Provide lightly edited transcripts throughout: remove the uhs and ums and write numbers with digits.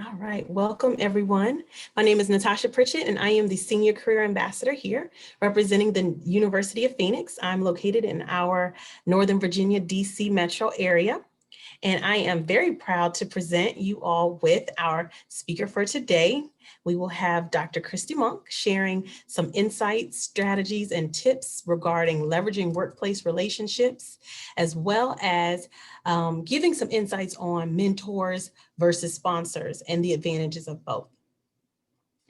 All right, welcome everyone. My name is Natasha Pritchett and I am the Senior Career Ambassador here representing the University of Phoenix. I'm located in our Northern Virginia, DC metro area. And I am very proud to present you all with our speaker for today. We will have Dr. Christy Monk sharing some insights, strategies, and tips regarding leveraging workplace relationships, as well as giving some insights on mentors versus sponsors and the advantages of both.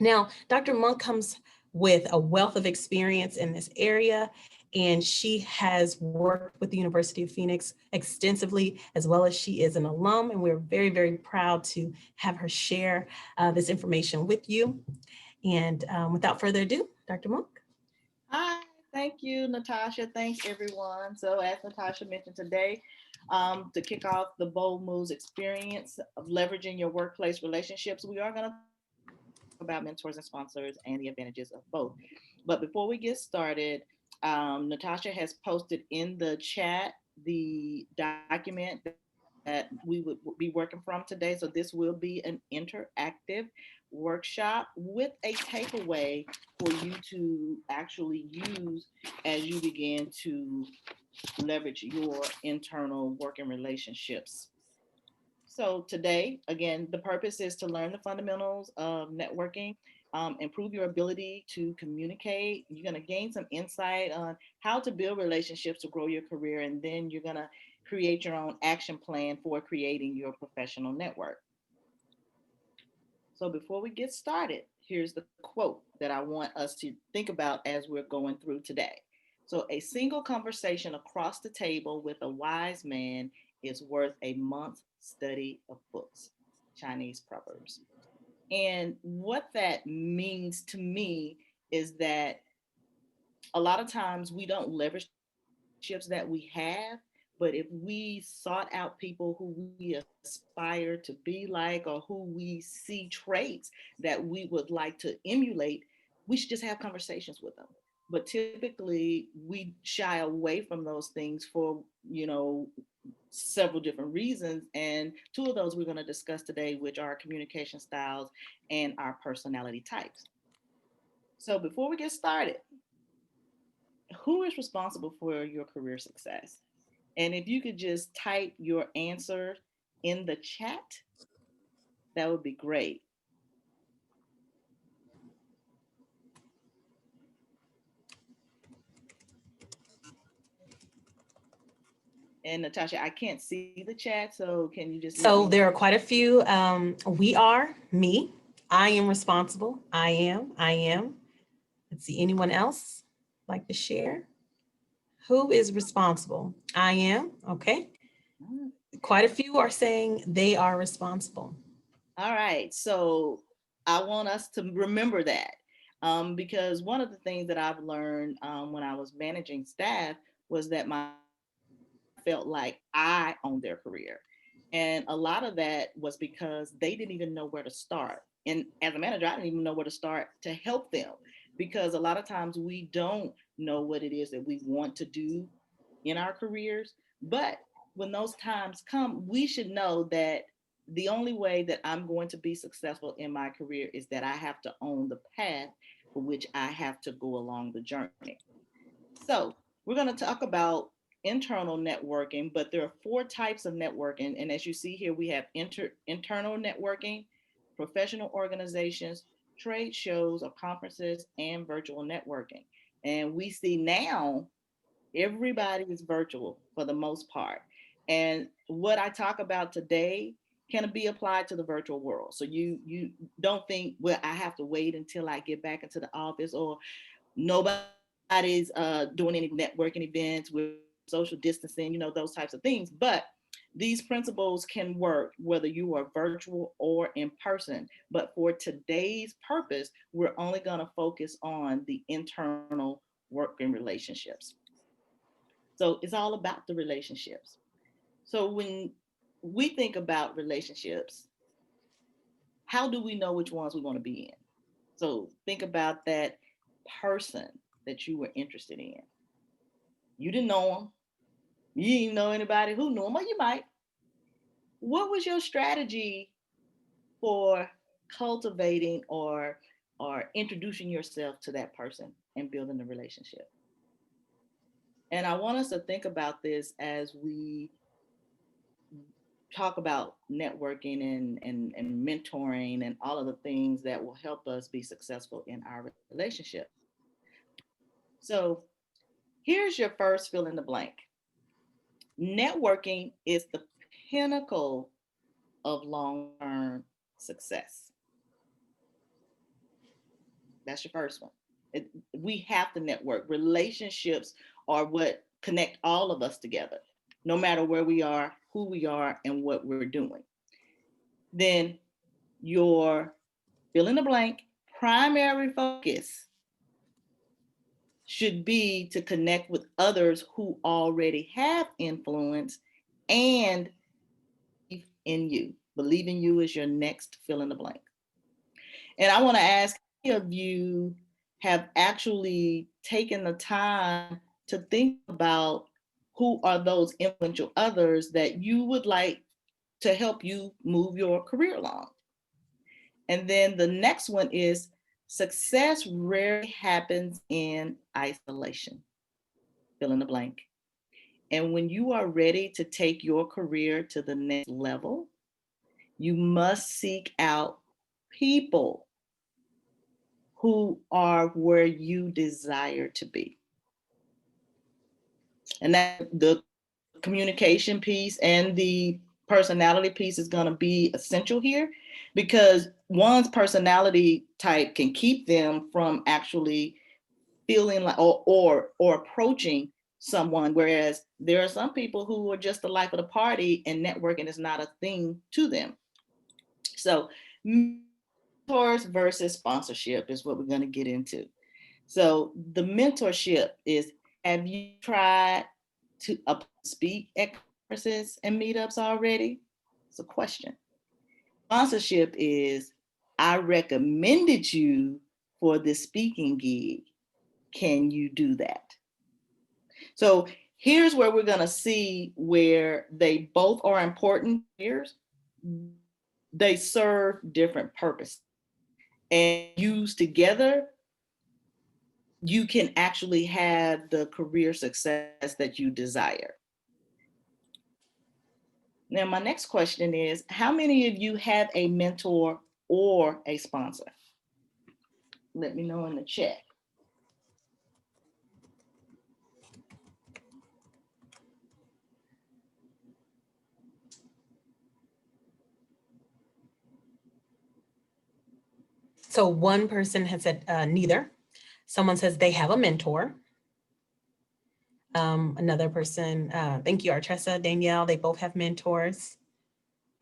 Now, Dr. Monk comes with a wealth of experience in this area, and she has worked with the University of Phoenix extensively, as well as she is an alum, and we're very, very proud to have her share this information with you. And without further ado, Dr. Monk. Hi, thank you, Natasha. Thanks, everyone. So, as Natasha mentioned today, to kick off the Bold Moves experience of leveraging your workplace relationships, we are going to talk about mentors and sponsors and the advantages of both. But before we get started, Natasha has posted in the chat the document that we would be working from today. So, this will be an interactive workshop with a takeaway for you to actually use as you begin to leverage your internal working relationships. So, today, again, the purpose is to learn the fundamentals of networking, improve your ability to communicate. You're going to gain some insight on how to build relationships to grow your career, and then you're going to create your own action plan for creating your professional network. So before we get started, here's the quote that I want us to think about as we're going through today. So, a single conversation across the table with a wise man is worth a month's study of books. Chinese proverbs. And what that means to me is that a lot of times we don't leverage the relationships that we have, but if we sought out people who we aspire to be like or who we see traits that we would like to emulate, we should just have conversations with them. But typically we shy away from those things for, several different reasons. And two of those we're going to discuss today, which are communication styles and our personality types. So before we get started, who is responsible for your career success? And if you could just type your answer in the chat, that would be great. And Natasha, I can't see the chat, so can you just let me So know? there are quite a few. We are me. I am responsible. I am. I am. Let's see. Anyone else like to share? Who is responsible? I am. Okay. Quite a few are saying they are responsible. All right. So I want us to remember that because one of the things that I've learned when I was managing staff was that my staff felt like I owned their career. And a lot of that was because they didn't even know where to start. And as a manager, I didn't even know where to start to help them because a lot of times we don't know what it is that we want to do in our careers. But when those times come, we should know that the only way that I'm going to be successful in my career is that I have to own the path for which I have to go along the journey. So, we're going to talk about internal networking, but there are four types of networking. And as you see here, we have internal networking, professional organizations, trade shows or conferences, and virtual networking. And we see now everybody is virtual for the most part. And what I talk about today can be applied to the virtual world. So you don't think, well, I have to wait until I get back into the office, or nobody's doing any networking events with social distancing, those types of things. But these principles can work whether you are virtual or in person. But for today's purpose, we're only going to focus on the internal working relationships. So it's all about the relationships. So when we think about relationships, how do we know which ones we want to be in? So think about that person that you were interested in. You didn't know them. You didn't know anybody who knew them, or you might. What was your strategy for cultivating or introducing yourself to that person and building a relationship. And I want us to think about this as we talk about networking and mentoring and all of the things that will help us be successful in our relationship. So here's your first fill in the blank. Networking is the pinnacle of long-term success. That's your first one. We have to network. Relationships are what connect all of us together, no matter where we are, who we are, and what we're doing. Then your fill in the blank primary focus should be to connect with others who already have influence and believe in you is your next fill in the blank. And I want to ask any of you have actually taken the time to think about who are those influential others that you would like to help you move your career along. And then the next one is success rarely happens in isolation. Fill in the blank. And when you are ready to take your career to the next level, you must seek out people who are where you desire to be. And that the communication piece and the personality piece is going to be essential here, because one's personality type can keep them from actually feeling like or approaching someone, whereas there are some people who are just the life of the party and networking is not a thing to them. So mentors versus sponsorship is what we're going to get into. So the mentorship is, have you tried to speak at conferences and meetups already? It's a question. Sponsorship is, I recommended you for this speaking gig. Can you do that? So here's where we're going to see where they both are important. They serve different purposes, and used together, you can actually have the career success that you desire. Now, my next question is, how many of you have a mentor or a sponsor? Let me know in the chat. So one person has said neither. Someone says they have a mentor. Another person, thank you, Artressa, Danielle, they both have mentors.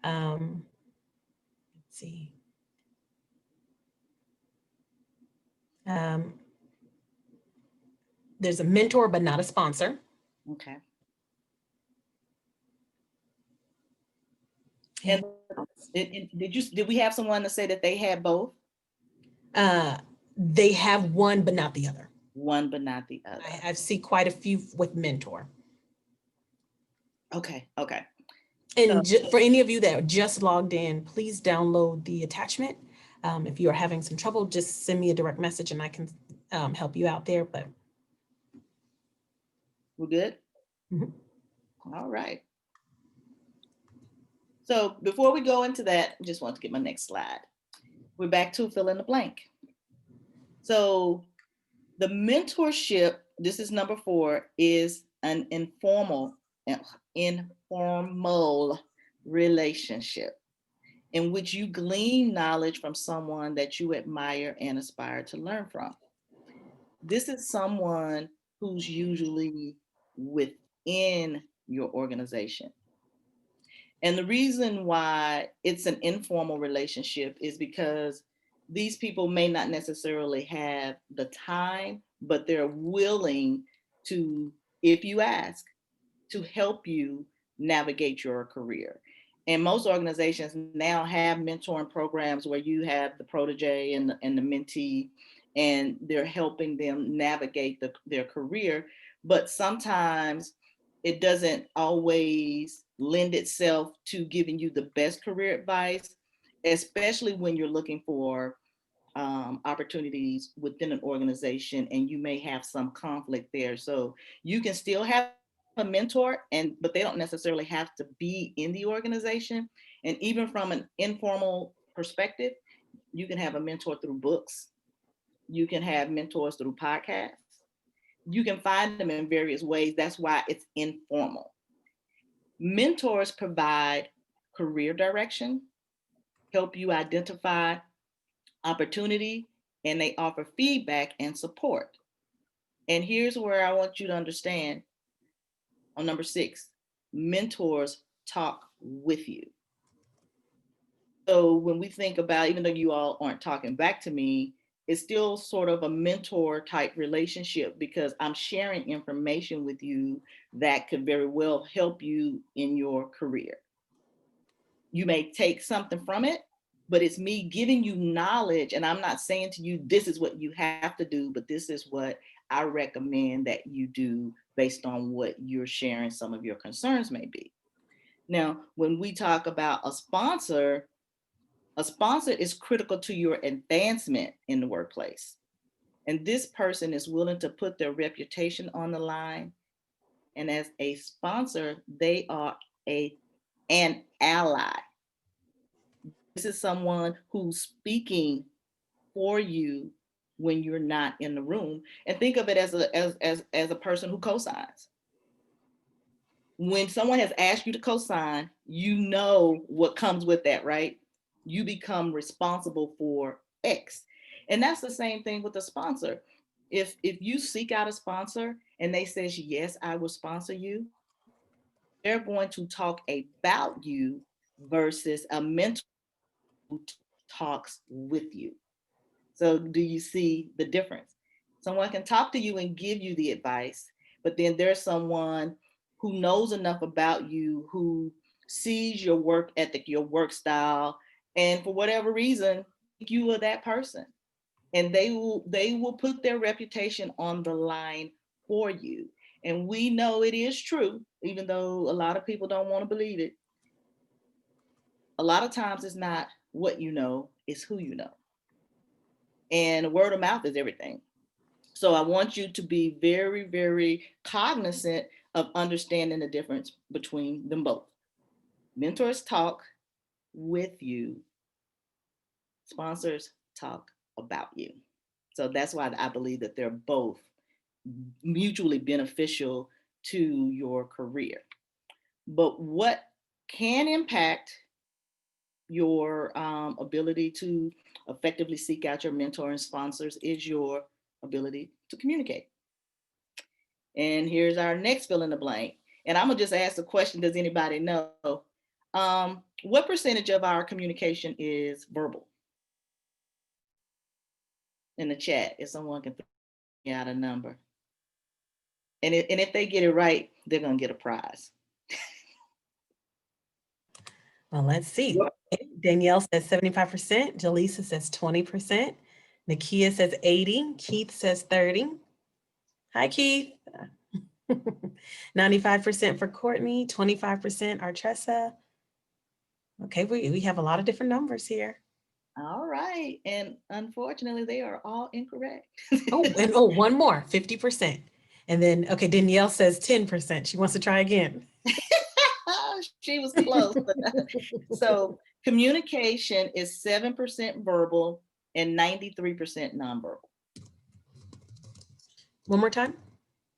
Let's see. There's a mentor, but not a sponsor. Okay. And did we have someone to say that they had both? They have one, but not the other. One, but not the other. I see quite a few with mentor. Okay, okay. And for any of you that just logged in, please download the attachment. If you are having some trouble, just send me a direct message and I can help you out there. But we're good? Mm-hmm. All right. So before we go into that, I just want to get my next slide. We're back to fill in the blank. So the mentorship, this is number 4, is an informal relationship in which you glean knowledge from someone that you admire and aspire to learn from. This is someone who's usually within your organization. And the reason why it's an informal relationship is because these people may not necessarily have the time, but they're willing to, if you ask, to help you navigate your career. And most organizations now have mentoring programs where you have the protege and the mentee, and they're helping them navigate their career. But sometimes it doesn't always lend itself to giving you the best career advice. especially when you're looking for opportunities within an organization and you may have some conflict there. So you can still have a mentor, but they don't necessarily have to be in the organization. And even from an informal perspective, you can have a mentor through books. You can have mentors through podcasts. You can find them in various ways. That's why it's informal. Mentors provide career direction, help you identify opportunity, and they offer feedback and support. And here's where I want you to understand on number 6, mentors talk with you. So when we think about, even though you all aren't talking back to me, it's still sort of a mentor type relationship because I'm sharing information with you that could very well help you in your career. You may take something from it, but it's me giving you knowledge. And I'm not saying to you, this is what you have to do, but this is what I recommend that you do based on what you're sharing some of your concerns may be. Now, when we talk about a sponsor is critical to your advancement in the workplace. And this person is willing to put their reputation on the line. And as a sponsor, they are an ally. This is someone who's speaking for you when you're not in the room. And think of it as a person who co-signs. When someone has asked you to co-sign, you know what comes with that, right? You become responsible for X. And that's the same thing with a sponsor. If you seek out a sponsor and they says, yes, I will sponsor you, they're going to talk about you versus a mentor who talks with you. So do you see the difference? Someone can talk to you and give you the advice, but then there's someone who knows enough about you, who sees your work ethic, your work style, and for whatever reason, you are that person. And they will put their reputation on the line for you. And we know it is true, even though a lot of people don't want to believe it. A lot of times it's not what you know, it's who you know. And word of mouth is everything. So I want you to be very, very cognizant of understanding the difference between them both. Mentors talk with you, sponsors talk about you. So that's why I believe that they're both mutually beneficial to your career. But what can impact your ability to effectively seek out your mentor and sponsors is your ability to communicate. And here's our next fill in the blank. And I'm gonna just ask the question, does anybody know? What percentage of our communication is verbal? In the chat, if someone can throw me out a number. And if they get it right, they're gonna get a prize. Well, let's see. Danielle says 75%, Jaleesa says 20%, Nakia says 80, Keith says 30. Hi, Keith. 95% for Courtney, 25% Artressa. Okay, we have a lot of different numbers here. All right. And unfortunately, they are all incorrect. One more, 50%. And then, okay, Danielle says 10%. She wants to try again. She was close. So communication is 7% verbal and 93% nonverbal. One more time.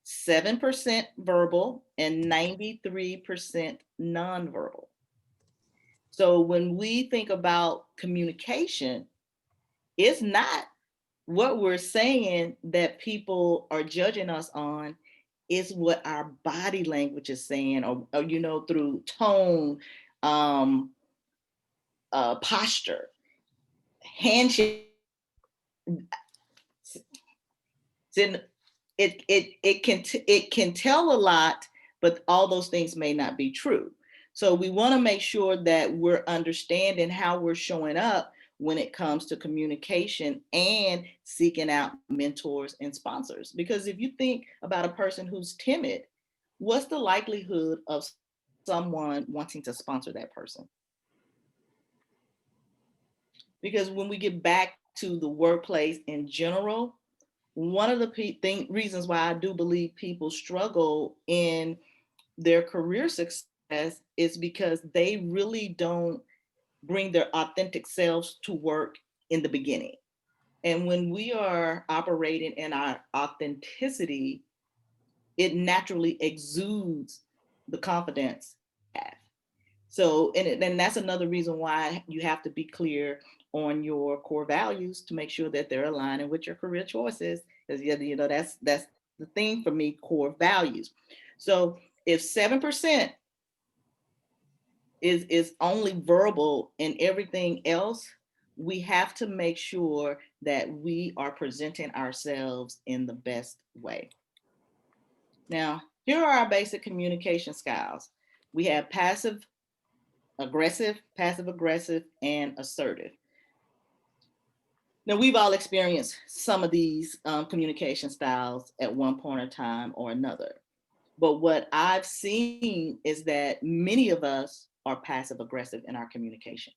7% verbal and 93% nonverbal. So when we think about communication, it's not what we're saying that people are judging us on, is what our body language is saying, or through tone, posture, handshake. It can tell a lot, but all those things may not be true. So we want to make sure that we're understanding how we're showing up when it comes to communication and seeking out mentors and sponsors. Because if you think about a person who's timid, what's the likelihood of someone wanting to sponsor that person? Because when we get back to the workplace in general, one of the reasons why I do believe people struggle in their career success is because they really don't bring their authentic selves to work in the beginning. And when we are operating in our authenticity, it naturally exudes the confidence we have. So, and that's another reason why you have to be clear on your core values to make sure that they're aligning with your career choices. Because that's the thing for me, core values. So if 7% is only verbal and everything else, we have to make sure that we are presenting ourselves in the best way. Now, here are our basic communication styles. We have passive aggressive, and assertive. Now, we've all experienced some of these communication styles at one point in time or another. But what I've seen is that many of us are passive aggressive in our communication.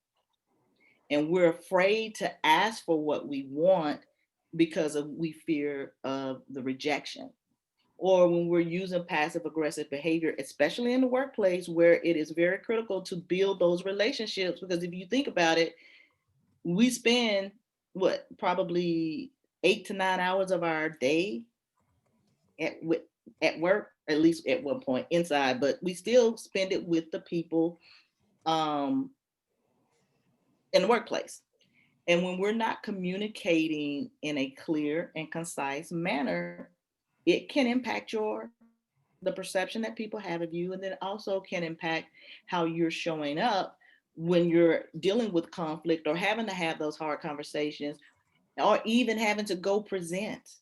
And we're afraid to ask for what we want because we fear of the rejection. Or when we're using passive aggressive behavior, especially in the workplace where it is very critical to build those relationships. Because if you think about it, we spend probably 8 to 9 hours of our day at work, at least at one point inside, but we still spend it with the people um, in the workplace. And when we're not communicating in a clear and concise manner, it can impact the perception that people have of you, and then also can impact how you're showing up when you're dealing with conflict or having to have those hard conversations or even having to go present.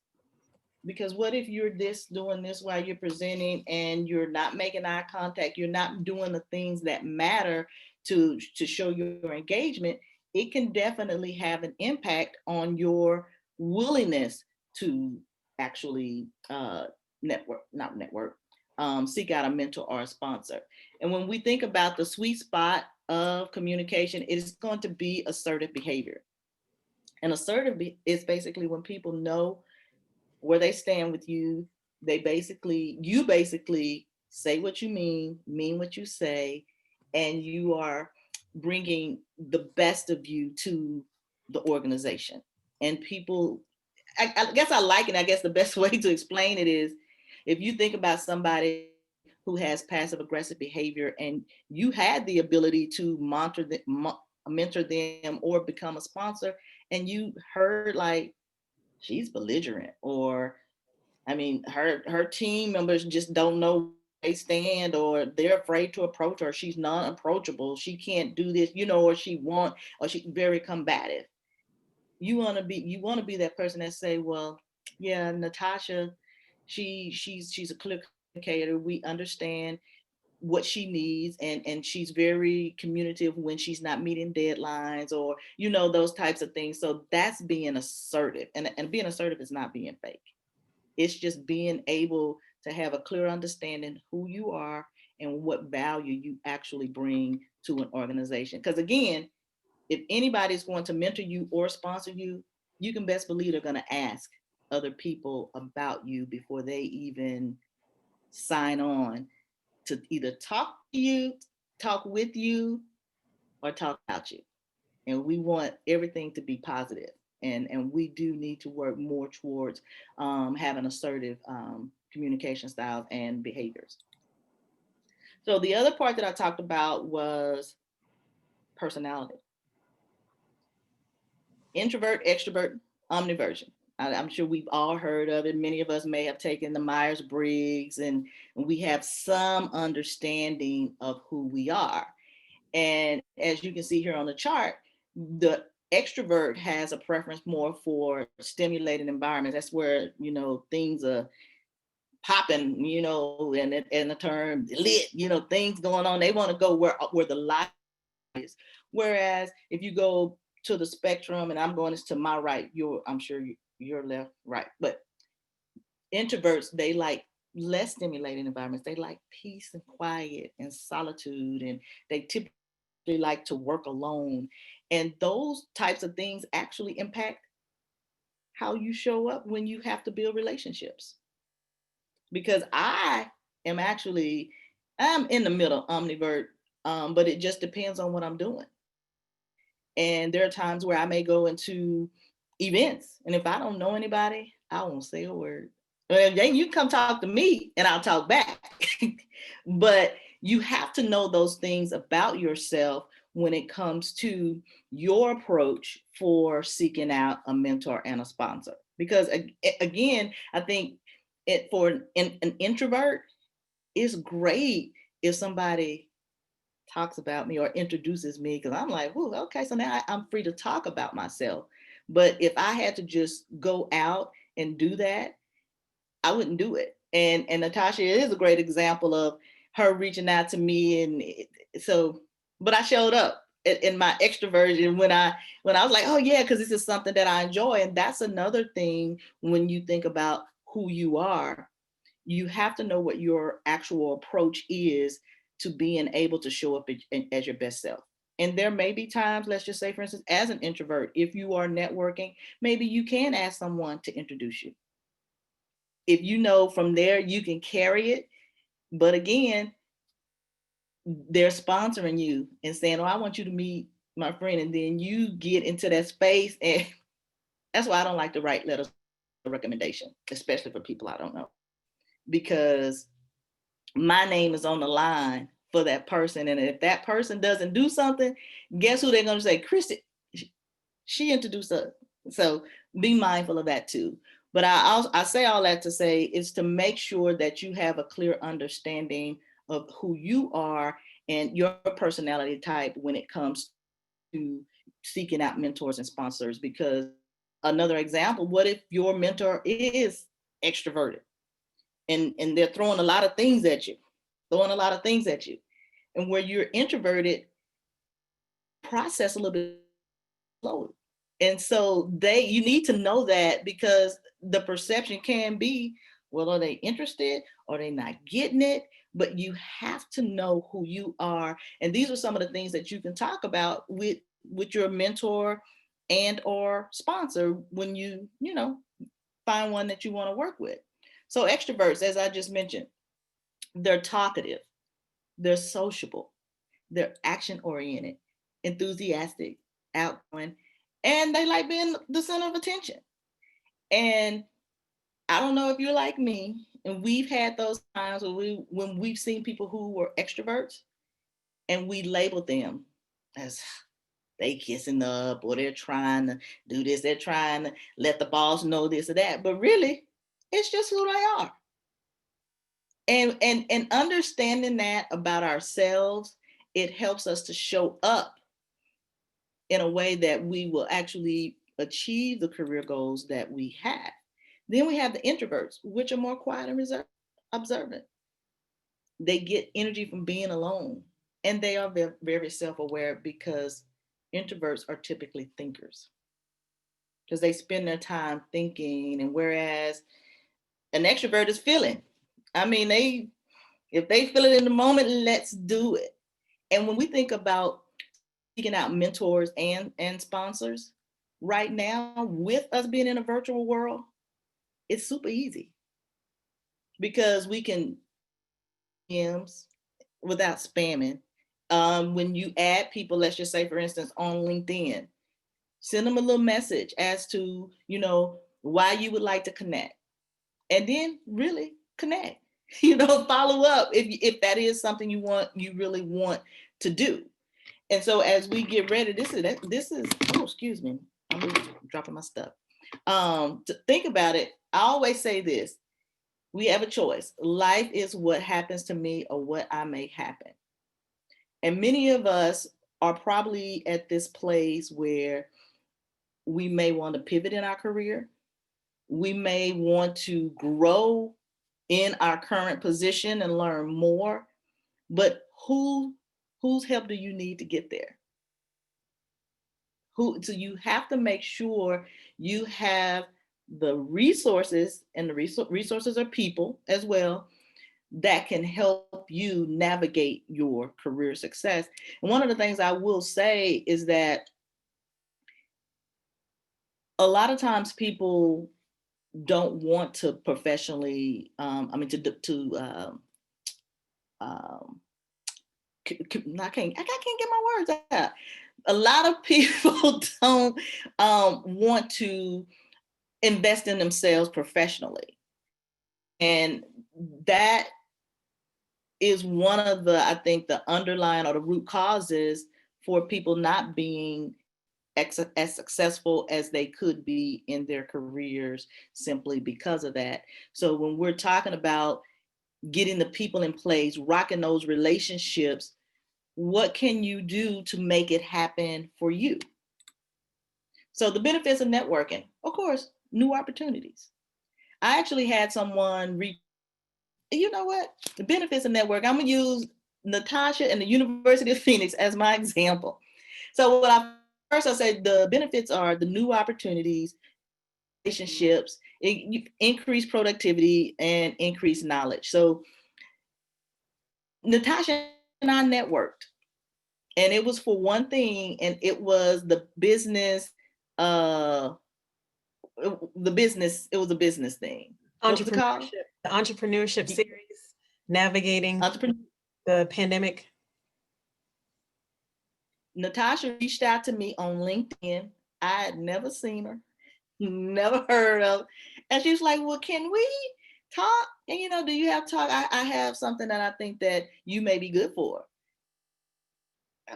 Because what if you're doing this while you're presenting and you're not making eye contact, you're not doing the things that matter to show your engagement? It can definitely have an impact on your willingness to actually seek out a mentor or a sponsor. And when we think about the sweet spot of communication, it is going to be assertive behavior. And assertive is basically when people know where they stand with you. You basically say what you mean what you say, and you are bringing the best of you to the organization. And people, I guess I like it. I guess the best way to explain it is if you think about somebody who has passive aggressive behavior and you had the ability to mentor them or become a sponsor, and you heard like, she's belligerent, or I mean, her team members just don't know where they stand, or they're afraid to approach her. She's non-approachable. She can't do this, or she's very combative. You want to be that person that say, well, yeah, Natasha, she's a clear communicator. We understand what she needs, and she's very communicative when she's not meeting deadlines, or those types of things. So that's being assertive, and being assertive is not being fake. It's just being able to have a clear understanding who you are and what value you actually bring to an organization. Because again, if anybody's going to mentor you or sponsor you, you can best believe they're going to ask other people about you before they even sign on to either talk to you, talk with you, or talk about you. And we want everything to be positive. And we do need to work more towards having assertive communication styles and behaviors. So the other part that I talked about was personality. Introvert, extrovert, omniversion. I'm sure we've all heard of it. Many of us may have taken the Myers-Briggs, and we have some understanding of who we are. And as you can see here on the chart, the extrovert has a preference more for stimulated environments. That's where, things are popping, and the term lit, things going on. They want to go where the light is. Whereas if you go to the spectrum, and I'm going to my right, I'm sure you're left, right. But introverts, they like less stimulating environments. They like peace and quiet and solitude, and they typically they like to work alone. And those types of things actually impact how you show up when you have to build relationships. Because I'm in the middle, omnivert, but it just depends on what I'm doing. And there are times where I may go into events, and if I don't know anybody, I won't say a word. Well, then you come talk to me and I'll talk back. But you have to know those things about yourself when it comes to your approach for seeking out a mentor and a sponsor. Because again, I think for an introvert, it's great if somebody talks about me or introduces me, because I'm like, ooh, okay, so now I'm free to talk about myself. But if I had to just go out and do that, I wouldn't do it. And Natasha is a great example of her reaching out to me. But I showed up in my extroversion when I was like, oh yeah, because this is something that I enjoy. And that's another thing when you think about who you are, you have to know what your actual approach is to being able to show up as your best self. And there may be times, let's just say, for instance, as an introvert, if you are networking, maybe you can ask someone to introduce you. If you know from there, you can carry it. But again, they're sponsoring you and saying, oh, I want you to meet my friend. And then you get into that space. And that's why I don't like to write letters of recommendation, especially for people I don't know, because my name is on the line for that person. And if that person doesn't do something, guess who they're going to say? Christy, she introduced us. So be mindful of that too. But I say all that to say is to make sure that you have a clear understanding of who you are and your personality type when it comes to seeking out mentors and sponsors. Because another example, what if your mentor is extroverted and they're throwing a lot of things at you, and where you're introverted, process a little bit slowly. And so you need to know that, because the perception can be, well, are they interested? Or are they not getting it? But you have to know who you are. And these are some of the things that you can talk about with your mentor and or sponsor when you find one that you want to work with. So extroverts, as I just mentioned, they're talkative, they're sociable, they're action oriented, enthusiastic, outgoing, and they like being the center of attention. And I don't know if you're like me, and we've had those times when we've seen people who were extroverts and we labeled them as they kissing up, or they're trying to do this, they're trying to let the boss know this or that. But really, it's just who they are. And understanding that about ourselves, it helps us to show up in a way that we will actually achieve the career goals that we have. Then we have the introverts, which are more quiet and reserved, observant. They get energy from being alone, and they are very, very self-aware, because introverts are typically thinkers, because they spend their time thinking. And whereas an extrovert is feeling, I mean, if they feel it in the moment, let's do it. And when we think about seeking out mentors and sponsors, right now, with us being in a virtual world, it's super easy, because we can DMs without spamming. When you add people, let's just say, for instance, on LinkedIn, send them a little message as to, why you would like to connect, and then really connect. Follow up if that is something you really want to do. And so as we get ready, this is oh, excuse me, I'm dropping my stuff. To think about it, I always say this: we have a choice. Life is what happens to me or what I make happen. And many of us are probably at this place where we may want to pivot in our career. We may want to grow in our current position and learn more. But whose help do you need to get there? So you have to make sure you have the resources, and the resources are people as well, that can help you navigate your career success. And one of the things I will say is that a lot of times people don't want to professionally, I can't get my words out. A lot of people don't want to invest in themselves professionally. And that is one of the, I think, the underlying or the root causes for people not being as successful as they could be in their careers simply because of that. So when we're talking about getting the people in place, rocking those relationships, what can you do to make it happen for you? So the benefits of networking, of course, new opportunities. I actually had someone you know what? The benefits of network. I'm gonna use Natasha and the University of Phoenix as my example. So first I said the benefits are the new opportunities, relationships, increase productivity, and increase knowledge. So Natasha and I networked, and it was for one thing, and it was the business. It was a business thing. What was it called? The entrepreneurship series, navigating the pandemic. Natasha reached out to me on LinkedIn. I had never seen her, never heard of. And she was like, well, can we talk? And do you have talk? I have something that I think that you may be good for.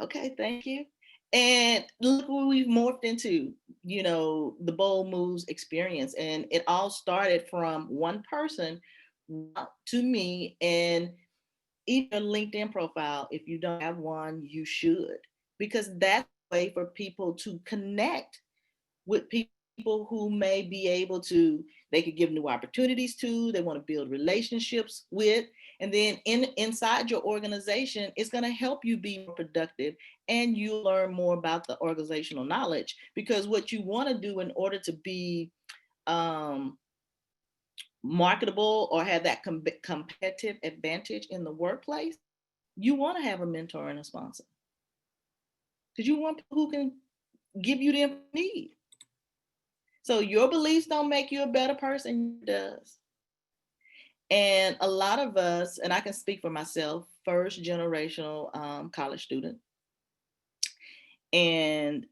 Okay, thank you. And look what we've morphed into, the Bold Moves experience. And it all started from one person to me. And even a LinkedIn profile, if you don't have one, you should, because that's a way for people to connect with people who may be able to, they could give new opportunities to, they want to build relationships with. And then inside your organization, it's going to help you be more productive, and you learn more about the organizational knowledge. Because what you want to do in order to be marketable or have that competitive advantage in the workplace, you want to have a mentor and a sponsor, because you want people who can give you the need. So your beliefs don't make you a better person, it does. And a lot of us, and I can speak for myself, first generational college student, and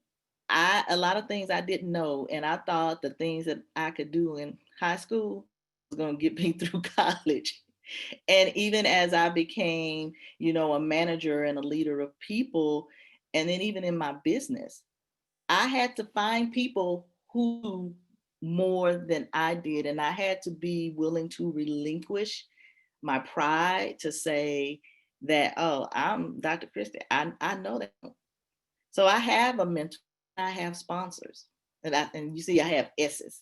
a lot of things I didn't know, and I thought the things that I could do in high school was going to get me through college. And even as I became, a manager and a leader of people, and then even in my business, I had to find people who more than I did. And I had to be willing to relinquish my pride to say that, oh, I'm Dr. Christie. I know that. So I have a mentor, I have sponsors, and you see, I have S's,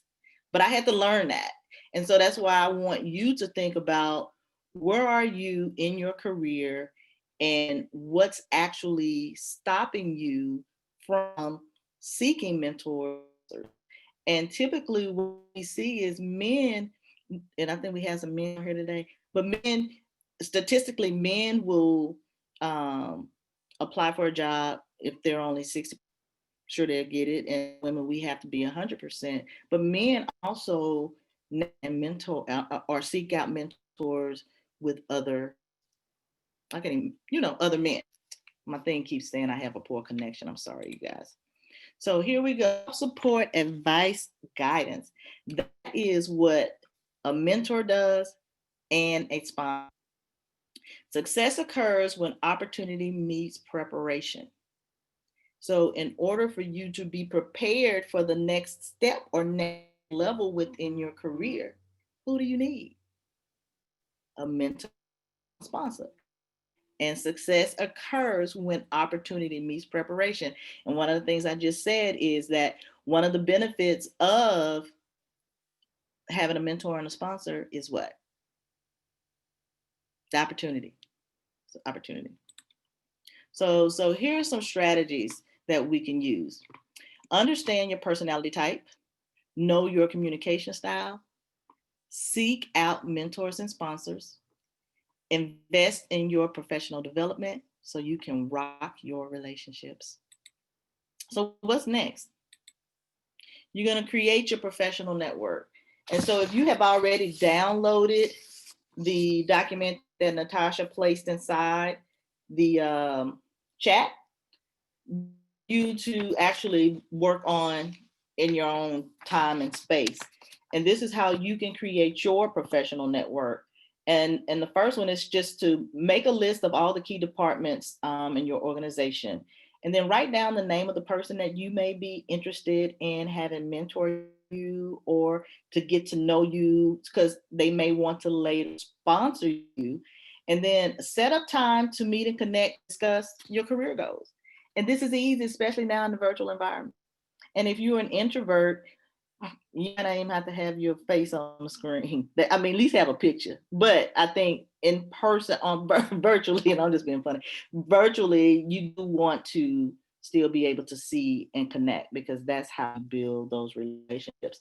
but I had to learn that. And so that's why I want you to think about, where are you in your career and what's actually stopping you from seeking mentors. And typically what we see is men, and I think we have some men here today, but statistically, men will apply for a job if they're only 60, sure they'll get it. And women, we have to be 100%. But men also mentor or seek out mentors with other, other men. My thing keeps saying I have a poor connection. I'm sorry, you guys. So here we go. Support, advice, guidance. That is what a mentor does, and a sponsor. Success occurs when opportunity meets preparation. So in order for you to be prepared for the next step or next level within your career, who do you need? A mentor, sponsor. And success occurs when opportunity meets preparation. And one of the things I just said is that one of the benefits of having a mentor and a sponsor is what? The opportunity. So opportunity. So here are some strategies that we can use. Understand your personality type, know your communication style, seek out mentors and sponsors, Invest in your professional development so you can rock your relationships. So what's next? You're going to create your professional network. And so if you have already downloaded the document that Natasha placed inside the chat, you to actually work on in your own time and space. And this is how you can create your professional network. And the first one is just to make a list of all the key departments in your organization. And then write down the name of the person that you may be interested in having mentor you or to get to know you, because they may want to later sponsor you. And then set up time to meet and connect, discuss your career goals. And this is easy, especially now in the virtual environment. And if you're an introvert, you don't even have to have your face on the screen. I mean, at least have a picture. But I think in person, on virtually, and I'm just being funny, virtually, you do want to still be able to see and connect, because that's how you build those relationships.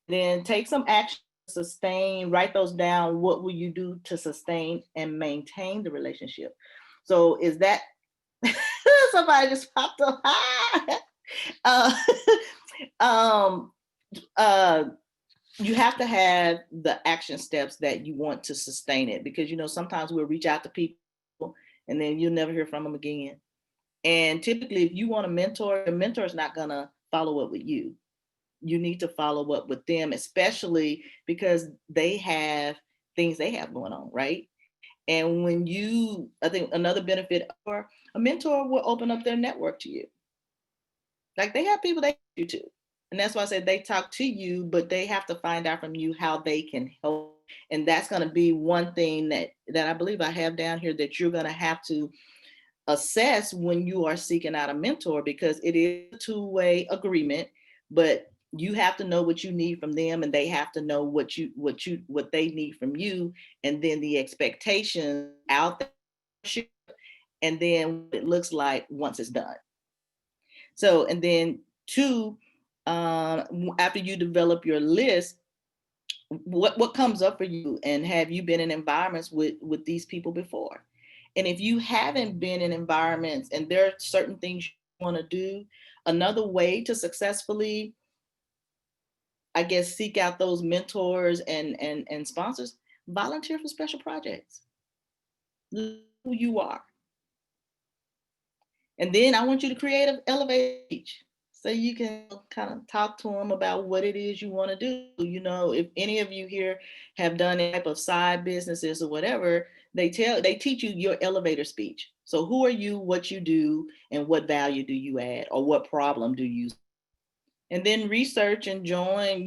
Then take some action to sustain, write those down. What will you do to sustain and maintain the relationship? So is that somebody just popped up? uh, um, uh, you have to have the action steps that you want to sustain it, because sometimes we'll reach out to people and then you'll never hear from them again. And typically, if you want a mentor, the mentor is not gonna follow up with you. You need to follow up with them, especially because they have things they have going on, right? And I think another benefit, or a mentor will open up their network to you. Like, they have people they you to. And that's why I said they talk to you, but they have to find out from you how they can help. And that's going to be one thing that I believe I have down here, that you're going to have to assess when you are seeking out a mentor, because it is a two-way agreement, but you have to know what you need from them, and they have to know what they need from you, and then the expectation out there, and then what it looks like once it's done. So, and then two, after you develop your list, what comes up for you, and have you been in environments with these people before? And if you haven't been in environments and there are certain things you want to do, another way to successfully, I guess, seek out those mentors and sponsors, volunteer for special projects. Who you are. And then I want you to create an elevator speech, so you can kind of talk to them about what it is you want to do. If any of you here have done any type of side businesses or whatever, they teach you your elevator speech. So who are you, what you do, and what value do you add, or what problem do you? And then research and join,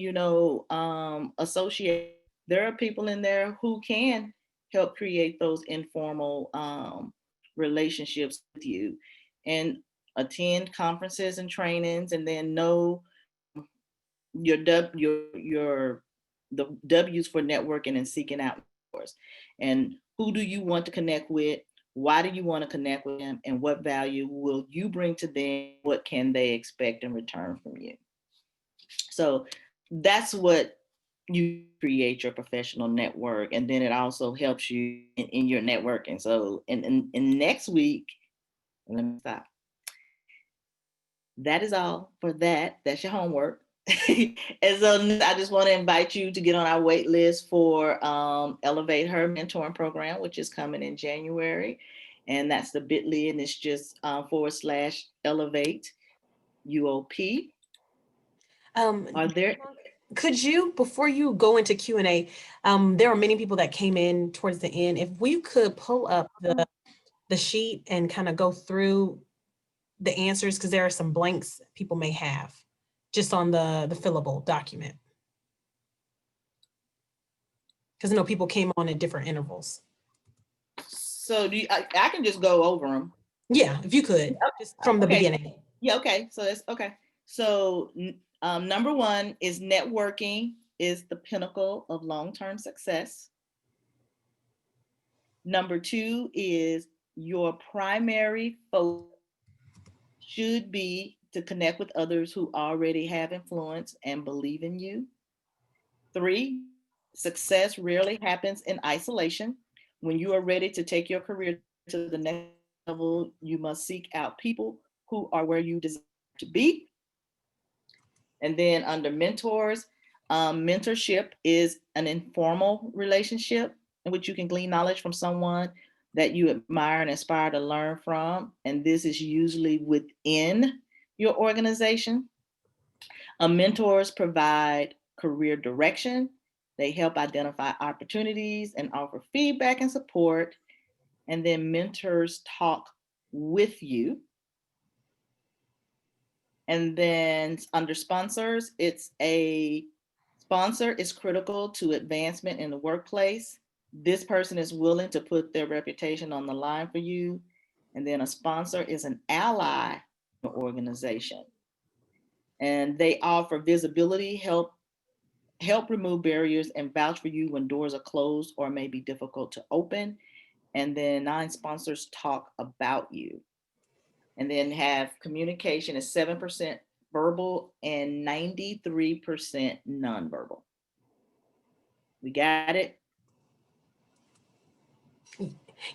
associate. There are people in there who can help create those informal relationships with you, and attend conferences and trainings, and then know the W's for networking and seeking out mentors. And who do you want to connect with? Why do you want to connect with them? And what value will you bring to them? What can they expect in return from you? So that's what you create your professional network. And then it also helps you in your networking. So in next week, let me stop. That is all for that. That's your homework. And so I just want to invite you to get on our wait list for Elevate Her Mentoring Program, which is coming in January. And that's the bit.ly, and it's just /Elevate UOP. Are there? Could you, before you go into Q&A, there are many people that came in towards the end. If we could pull up the sheet and kind of go through the answers, because there are some blanks people may have just on the fillable document. Because I know people came on at different intervals. So I can just go over them. Yeah, if you could, just from the beginning. Yeah, okay. So that's okay. So number one is networking is the pinnacle of long-term success. Number two is your primary focus should be to connect with others who already have influence and believe in you. 3, success rarely happens in isolation. When you are ready to take your career to the next level, you must seek out people who are where you desire to be. And then under mentors, mentorship is an informal relationship in which you can glean knowledge from someone that you admire and aspire to learn from. And this is usually within your organization. Mentors provide career direction. They help identify opportunities and offer feedback and support. And then mentors talk with you. And then under sponsors, it's a sponsor is critical to advancement in the workplace. This person is willing to put their reputation on the line for you. And then a sponsor is an ally organization. And they offer visibility, help remove barriers, and vouch for you when doors are closed or may be difficult to open. And then non-sponsors talk about you. And then have communication is 7% verbal and 93% nonverbal. We got it?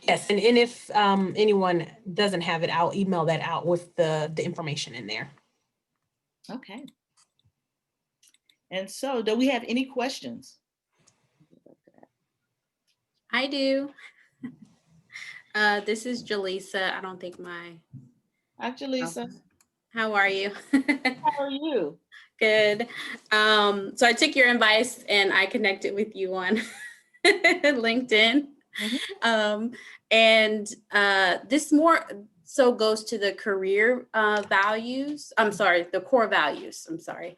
Yes, and if anyone doesn't have it, I'll email that out with the information in there. Okay. And so, do we have any questions? I do. This is Jaleesa. I don't think my. Hi, Jaleesa. How are you? How are you? Good. So I took your advice and I connected with you on LinkedIn. And this more so goes to the career values. I'm sorry, the core values. I'm sorry.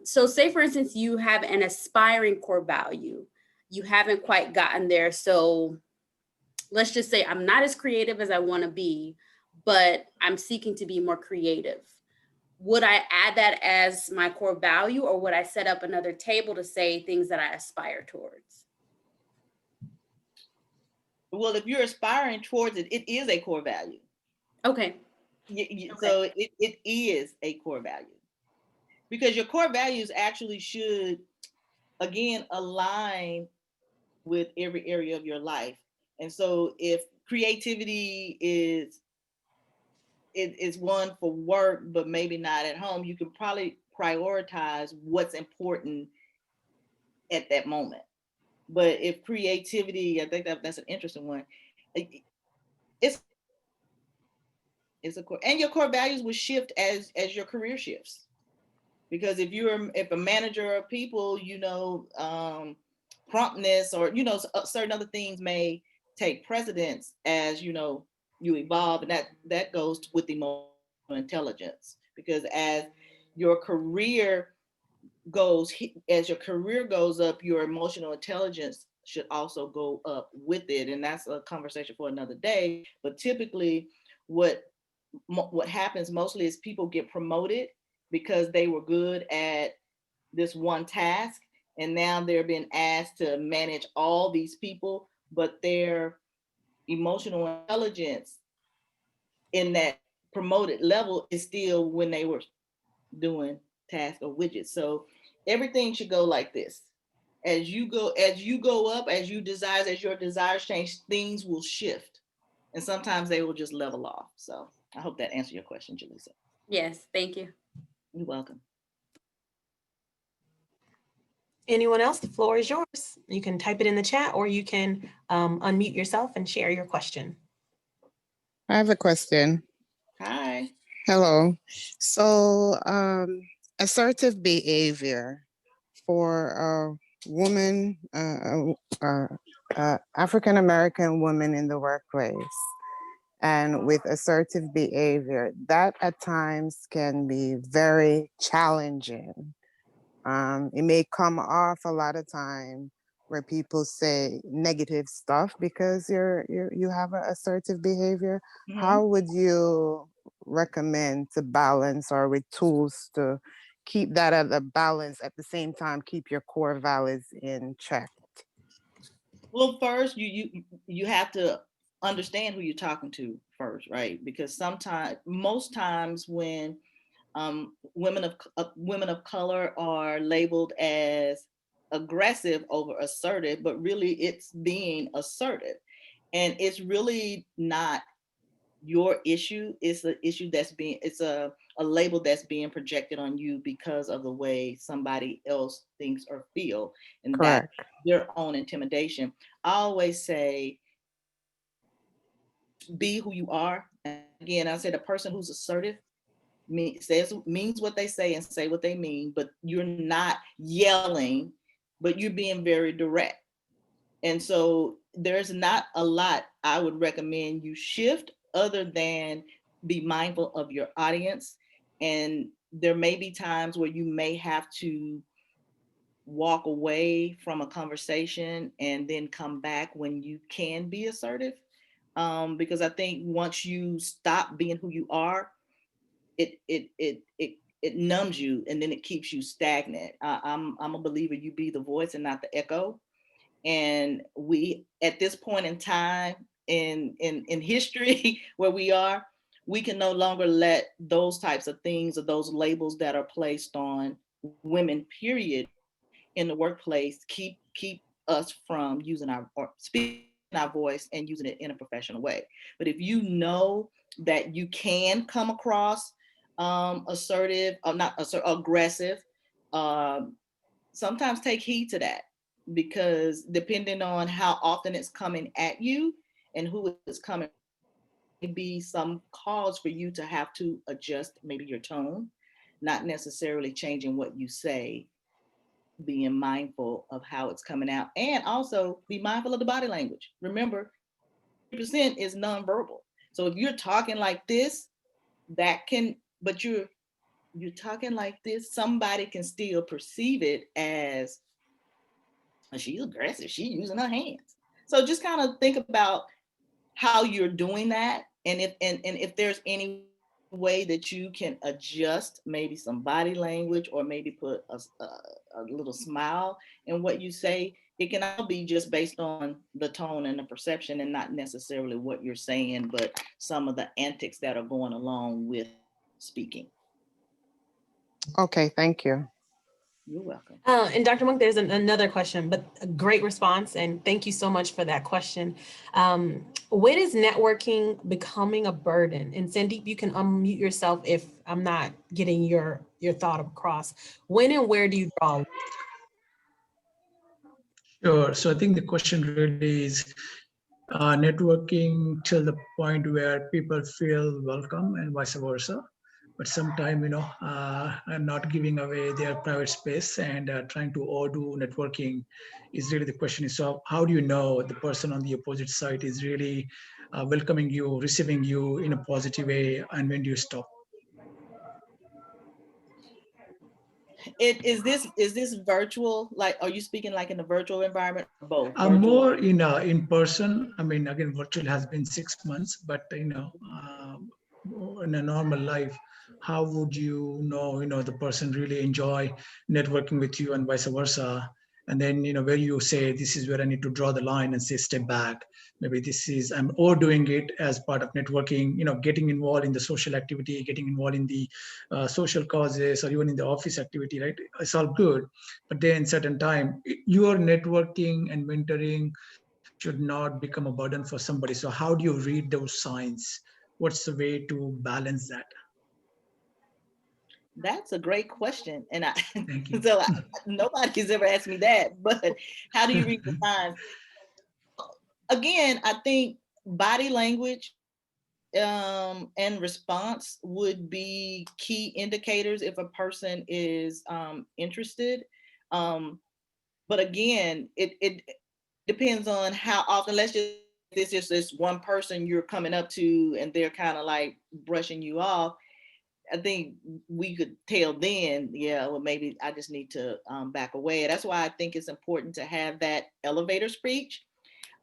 So say, for instance, you have an aspiring core value. You haven't quite gotten there. So let's just say I'm not as creative as I want to be, but I'm seeking to be more creative. Would I add that as my core value, or would I set up another table to say things that I aspire towards? Well, if you're aspiring towards it, it is a core value. Okay. So it is a core value, because your core values actually should, again, align with every area of your life. And so if creativity is one for work, but maybe not at home, you can probably prioritize what's important at that moment. But if creativity, I think that's an interesting one. It's a core, and your core values will shift as your career shifts. Because if a manager of people, promptness or certain other things may take precedence as you evolve, and that goes with emotional intelligence. Because as your career goes up, your emotional intelligence should also go up with it, and that's a conversation for another day. But typically what happens mostly is people get promoted because they were good at this one task, and now they're being asked to manage all these people, but their emotional intelligence in that promoted level is still when they were doing tasks or widgets. So everything should go like this. As you go up, as your desires change, things will shift. And sometimes they will just level off. So I hope that answered your question, Jaleesa. Yes, thank you. You're welcome. Anyone else? The floor is yours. You can type it in the chat, or you can unmute yourself and share your question. I have a question. Hi. Hello. So assertive behavior for a woman, African-American woman in the workplace, and with assertive behavior, that at times can be very challenging. It may come off a lot of time where people say negative stuff because you have an assertive behavior. Mm-hmm. How would you recommend to balance, or with tools to keep that at a balance, at the same time keep your core values in check? Well, first you have to understand who you're talking to first, right? Because most times when women of color are labeled as aggressive over assertive, but really it's being assertive. And it's really not your issue. It's an issue it's a label that's being projected on you because of the way somebody else thinks or feel, and that Correct. their own intimidation. I always say, be who you are. And again, I said a person who's assertive means what they say and say what they mean, but you're not yelling, but you're being very direct. And so there's not a lot I would recommend you shift other than be mindful of your audience. And there may be times where you may have to walk away from a conversation and then come back when you can be assertive. Because I think once you stop being who you are, it numbs you, and then it keeps you stagnant. I'm a believer you be the voice and not the echo. And we, at this point in time in history where we are, we can no longer let those types of things or those labels that are placed on women, period, in the workplace keep us from using our or speaking our voice and using it in a professional way. But if you know that you can come across assertive or not aggressive, sometimes take heed to that, because depending on how often it's coming at you and who it's coming, be some cause for you to have to adjust maybe your tone, not necessarily changing what you say, being mindful of how it's coming out, and also be mindful of the body language. Remember, 50% is nonverbal. So if you're talking like this, that can, but you're talking like this, somebody can still perceive it as, "Oh, she's aggressive, she's using her hands." So just kind of think about how you're doing that, and if there's any way that you can adjust maybe some body language, or maybe put a little smile in what you say. It can all be just based on the tone and the perception, and not necessarily what you're saying, but some of the antics that are going along with speaking. Okay, thank you. You're welcome. And Dr. Monk, there's another question, but a great response. And thank you so much for that question. When is networking becoming a burden? And Sandeep, you can unmute yourself if I'm not getting your thought across. When and where do you draw? Sure. So I think the question really is networking till the point where people feel welcome and vice versa. But sometimes, I'm not giving away their private space, and trying to overdo networking is really the question. Is, so how do you know the person on the opposite side is really welcoming you, receiving you in a positive way, and when do you stop? Is this virtual? Like, are you speaking like in the virtual environment, or both? More in person. I mean, again, virtual has been 6 months, but in a normal life, how would you know the person really enjoy networking with you and vice versa? And then where you say, this is where I need to draw the line and say step back. Maybe this is, I'm overdoing it as part of networking, getting involved in the social activity, getting involved in the social causes, or even in the office activity, right? It's all good, but then certain time your networking and mentoring should not become a burden for somebody. So how do you read those signs? What's the way to balance that? That's a great question, and Thank you. nobody's ever asked me that. But how do you read the signs? Again, I think body language and response would be key indicators if a person is interested. But again, it depends on how often. Let's just, this is this one person you're coming up to and they're kind of like brushing you off. I think we could tell then, yeah, well, maybe I just need to back away. That's why I think it's important to have that elevator speech,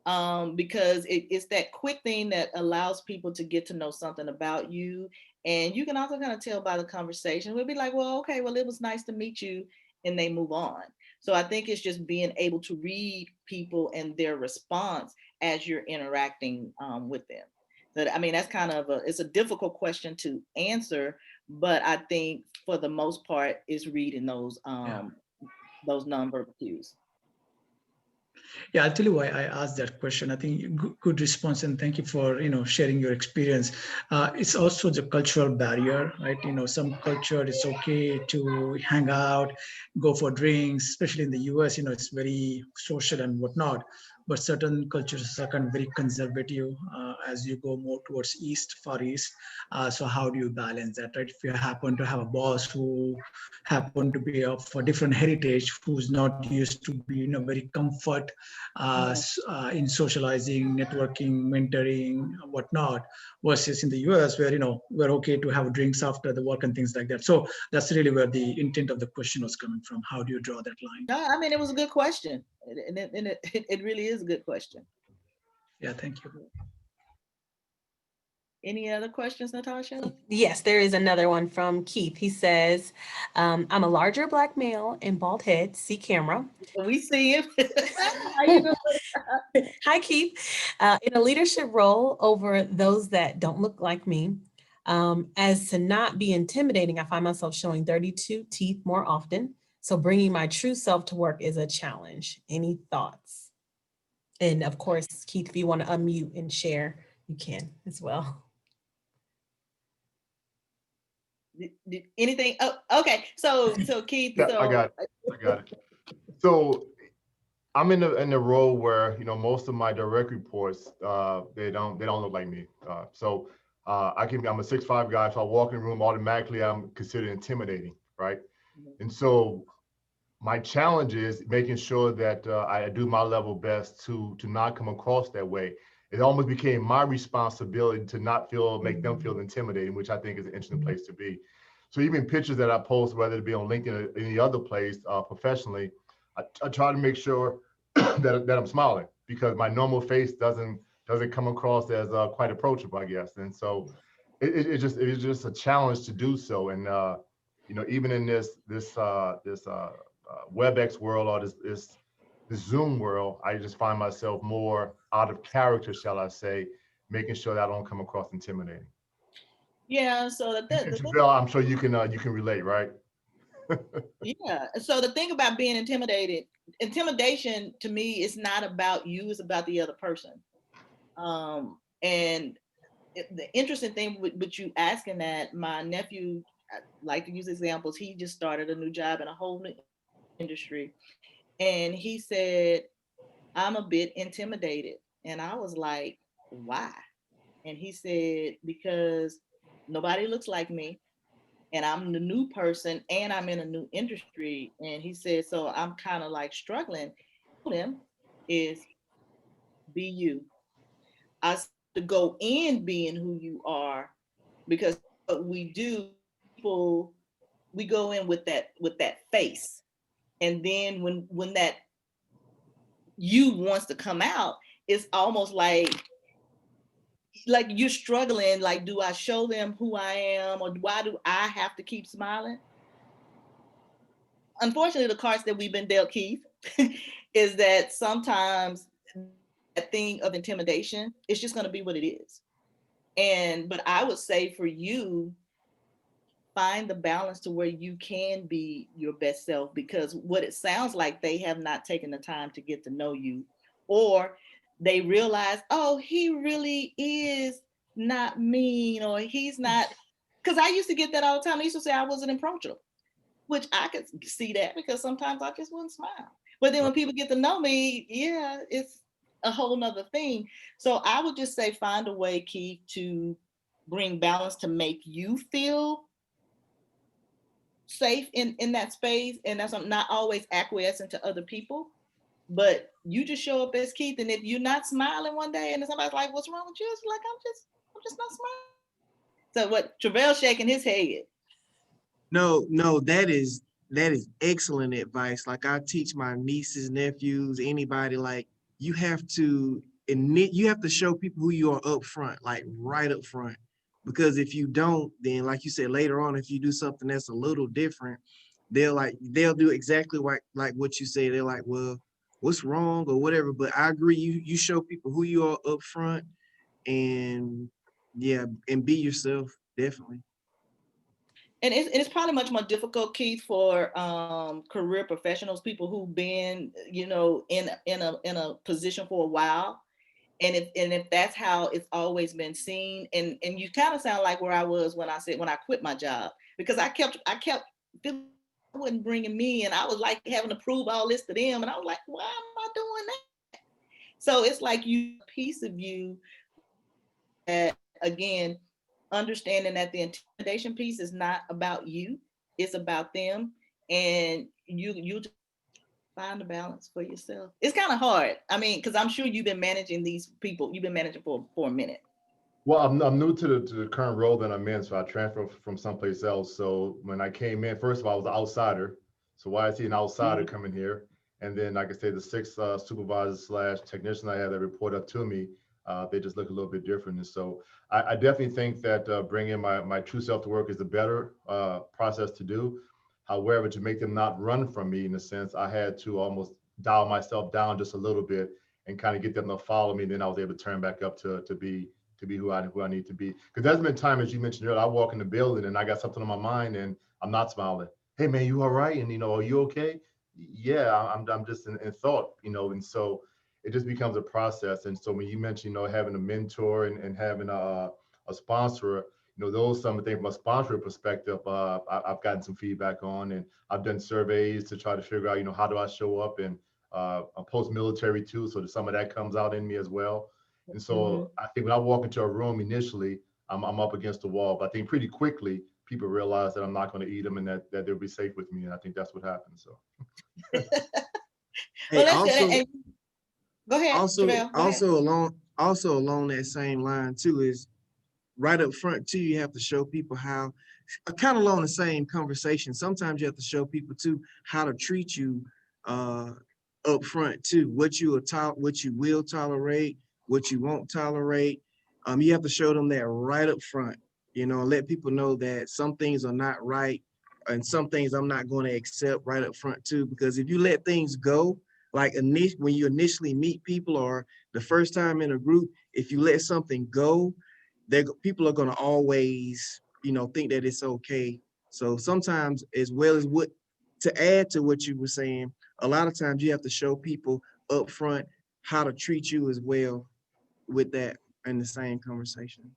because it's that quick thing that allows people to get to know something about you. And you can also kind of tell by the conversation. We'll be like, well, okay, well, it was nice to meet you, and they move on. So I think it's just being able to read people and their response as you're interacting with them. So, I mean, that's kind of it's a difficult question to answer, but I think for the most part, it's reading those those nonverbal cues. Yeah, I'll tell you why I asked that question. I think good response, and thank you for sharing your experience. It's also the cultural barrier, right? Some culture it's okay to hang out, go for drinks, especially in the US. It's very social and whatnot. But certain cultures are kind of very conservative as you go more towards Far East. So how do you balance that, right? If you happen to have a boss who happen to be of a different heritage, who's not used to be, very comfort in socializing, networking, mentoring, whatnot, versus in the US where, we're okay to have drinks after the work and things like that. So that's really where the intent of the question was coming from. How do you draw that line? No, I mean, it was a good question. And it really is a good question. Yeah, thank you. Any other questions, Natasha? Yes, there is another one from Keith. He says, I'm a larger Black male and bald head, see camera. We see him. How you doing? Hi, Keith. In a leadership role over those that don't look like me, as to not be intimidating, I find myself showing 32 teeth more often. So bringing my true self to work is a challenge. Any thoughts? And of course, Keith, if you want to unmute and share, you can as well. Anything? Oh, okay. So Keith, Yeah, I got it. So I'm in the role where most of my direct reports they don't look like me. I'm a 6'5" guy, so I walk in the room automatically. I'm considered intimidating, right? And so my challenge is making sure that I do my level best to not come across that way. It almost became my responsibility to not make them feel intimidating, which I think is an interesting place to be. So even pictures that I post, whether it be on LinkedIn or any other place professionally, I try to make sure that I'm smiling, because my normal face doesn't come across as quite approachable, I guess. And so it's just a challenge to do so. And even in this WebEx world or this Zoom world, I just find myself more out of character, shall I say, making sure that I don't come across intimidating. yeah. So Bill, I'm sure you can relate, right? yeah. So the thing about being intimidation to me is not about you; it's about the other person. And the interesting thing with you asking that, my nephew, I like to use examples. He just started a new job in a whole new industry, and he said, "I'm a bit intimidated," and I was like, "Why?" And he said, "Because nobody looks like me, and I'm the new person, and I'm in a new industry." And he said, "So I'm kind of like struggling." Him is be you. I to go in being who you are, because what we do, people, we go in with that face, and then when that you wants to come out, it's almost like you're struggling. Like, do I show them who I am, or why do I have to keep smiling? Unfortunately, the cards that we've been dealt, Keith, is that sometimes that thing of intimidation, it's just going to be what it is. But I would say for you, find the balance to where you can be your best self, because what it sounds like, they have not taken the time to get to know you, or they realize, oh, he really is not mean, or he's not, because I used to get that all the time. I used to say I wasn't approachable, which I could see that, because sometimes I just wouldn't smile. But then when people get to know me, yeah, it's a whole nother thing. So I would just say, find a way, Keith, to bring balance to make you feel safe in that space. And that's not always acquiescing to other people, but you just show up as Keith. And if you're not smiling one day and somebody's like, "What's wrong with you?" It's like, I'm just not smiling. So what Travell shaking his head. No, that is excellent advice. Like, I teach my nieces, nephews, anybody, like, you have to show people who you are up front, like right up front. Because if you don't, then like you said, later on, if you do something that's a little different, they'll do exactly like what you say. They're like, "Well, what's wrong?" or whatever. But I agree, you show people who you are up front, and yeah, and be yourself, definitely. And it's probably much more difficult, Keith, for career professionals, people who've been, you know, in a position for a while. And if that's how it's always been seen, and you kind of sound like where I was when I quit my job, because I kept feeling wasn't bringing me, and I was like having to prove all this to them, and I was like, why am I doing that? So it's like you a piece of you that, again, understanding that the intimidation piece is not about you, it's about them, and you find the balance for yourself. It's kind of hard. I mean, because I'm sure you've been managing these people. You've been managing for a minute. Well, I'm new to the current role that I'm in, so I transferred from someplace else. So when I came in, first of all, I was an outsider. So why I see an outsider coming here, and then like I say, the six supervisors slash technicians I had that report up to me, they just look a little bit different. And so I definitely think that bringing my true self to work is the better process to do. However, to make them not run from me, in a sense, I had to almost dial myself down just a little bit and kind of get them to follow me. And then I was able to turn back up to be who I need to be. Because there's been time, as you mentioned earlier, I walk in the building and I got something on my mind and I'm not smiling. Hey man, you all right? And are you okay? Yeah, I'm just in thought, and so it just becomes a process. And so when you mentioned, having a mentor and having a sponsor, those some of the things from a sponsor perspective, I've gotten some feedback on, and I've done surveys to try to figure out, how do I show up, and I'm post-military too, so that some of that comes out in me as well. And so I think when I walk into a room initially, I'm up against the wall, but I think pretty quickly people realize that I'm not going to eat them and that they'll be safe with me. And I think that's what happens. So. Hey, Well, also, go ahead, Javale, go ahead. Also along that same line too is right up front too, you have to show people how, kind of along the same conversation, sometimes you have to show people too how to treat you up front too, what you will tolerate, what you won't tolerate. You have to show them that right up front, let people know that some things are not right and some things I'm not going to accept right up front too, because if you let things go, like when you initially meet people or the first time in a group, if you let something go, people are going to always, think that it's okay. So sometimes, as well as to add to what you were saying, a lot of times you have to show people up front how to treat you as well with that in the same conversation.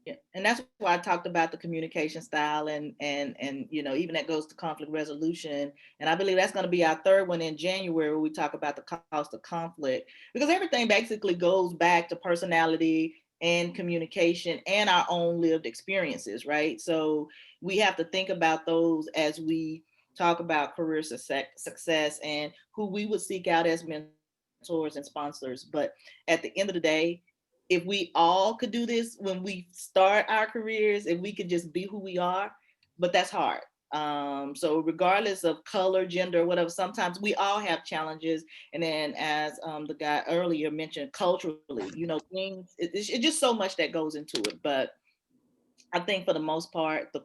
Yeah, and that's why I talked about the communication style and even that goes to conflict resolution. And I believe that's going to be our third one in January, where we talk about the cost of conflict, because everything basically goes back to personality and communication and our own lived experiences, right? So we have to think about those as we talk about career success and who we would seek out as mentors and sponsors. But at the end of the day, if we all could do this when we start our careers, if we could just be who we are, but that's hard. So regardless of color, gender, whatever, sometimes we all have challenges. And then as the guy earlier mentioned, culturally, things, it's just so much that goes into it. But I think for the most part, the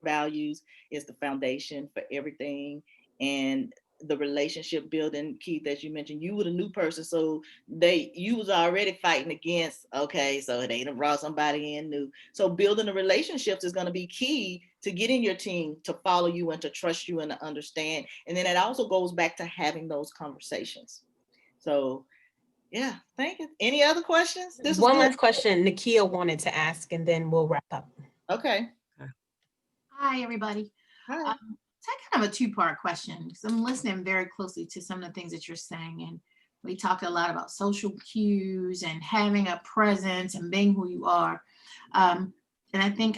values is the foundation for everything. And the relationship building, Keith, as you mentioned, you were the new person, so you was already fighting against, okay, so they done brought somebody in new. So building the relationships is going to be key to getting your team to follow you and to trust you and to understand. And then it also goes back to having those conversations. So yeah, thank you. Any other questions? This One last question Nakia wanted to ask, and then we'll wrap up. Okay. Hi, everybody. Hi. It's kind of a two-part question, because I'm listening very closely to some of the things that you're saying. And we talked a lot about social cues and having a presence and being who you are. And I think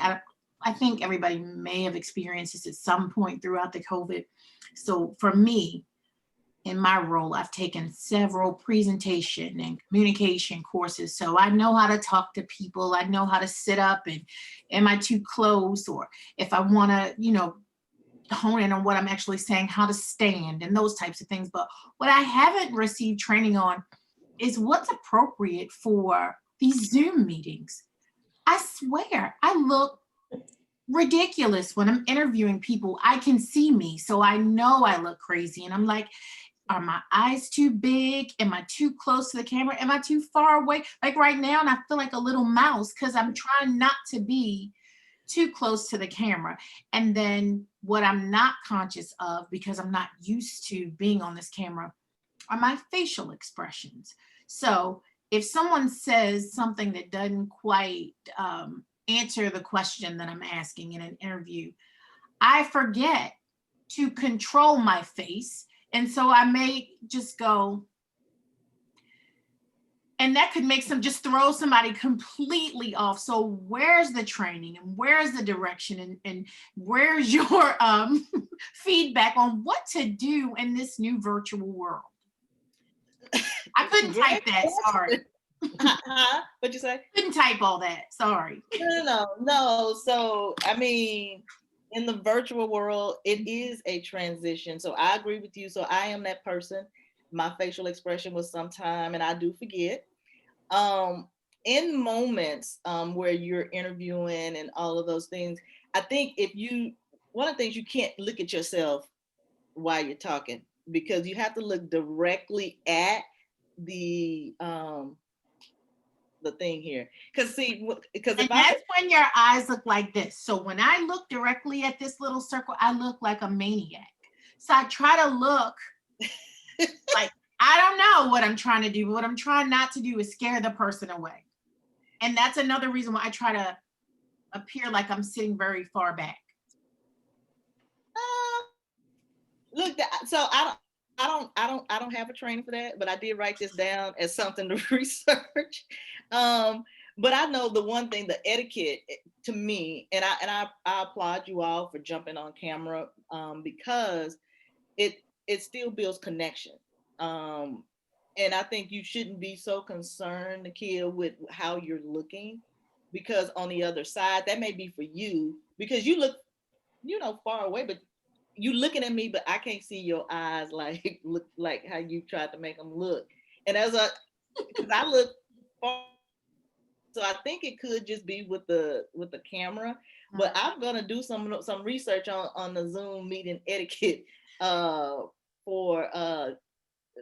everybody may have experienced this at some point throughout the COVID. So for me, in my role, I've taken several presentation and communication courses. So I know how to talk to people. I know how to sit up and am I too close? Or if I want to, hone in on what I'm actually saying, how to stand and those types of things. But what I haven't received training on is what's appropriate for these Zoom meetings. I swear, I look ridiculous when I'm interviewing people. I can see me, so I know I look crazy. And I'm like, are my eyes too big? Am I too close to the camera? Am I too far away? Like right now, and I feel like a little mouse because I'm trying not to be too close to the camera. And then what I'm not conscious of, because I'm not used to being on this camera, are my facial expressions. So if someone says something that doesn't quite answer the question that I'm asking in an interview, I forget to control my face. And so I may just go, and that could make some, just throw somebody completely off. So where's the training and where's the direction and where's your feedback on what to do in this new virtual world? I couldn't type that, sorry. What'd you say? Couldn't type all that, sorry. No. So, I mean, in the virtual world, it is a transition. So I agree with you. So I am that person. My facial expression was sometime, and I do forget. In moments where you're interviewing and all of those things, I think one of the things, you can't look at yourself while you're talking, because you have to look directly at the thing here. Because that's when your eyes look like this. So when I look directly at this little circle, I look like a maniac. So I try to look like, I don't know what I'm trying to do, but what I'm trying not to do is scare the person away. And that's another reason why I try to appear like I'm sitting very far back. Look, so I don't have a training for that, but I did write this down as something to research. But I know the one thing, the etiquette to me, and I applaud you all for jumping on camera because it still builds connection. And I think you shouldn't be so concerned, Nakia, with how you're looking, because on the other side, that may be for you, because you look, far away, but you looking at me, but I can't see your eyes look like how you tried to make them look. And because I look far, so I think it could just be with the camera. But I'm gonna do some research on the Zoom meeting etiquette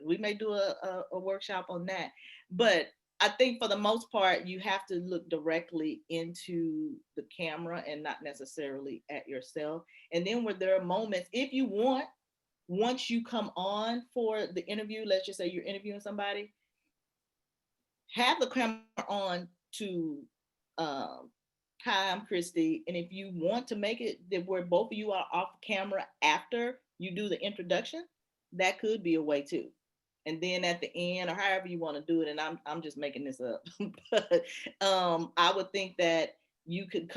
we may do a workshop on that. But I think for the most part, you have to look directly into the camera and not necessarily at yourself. And then where there are moments, if you want, once you come on for the interview, let's just say you're interviewing somebody, have the camera on to, hi, I'm Christy. And if you want to make it that where both of you are off camera after you do the introduction, that could be a way too. And then at the end, or however you want to do it, and I'm just making this up, but I would think that you could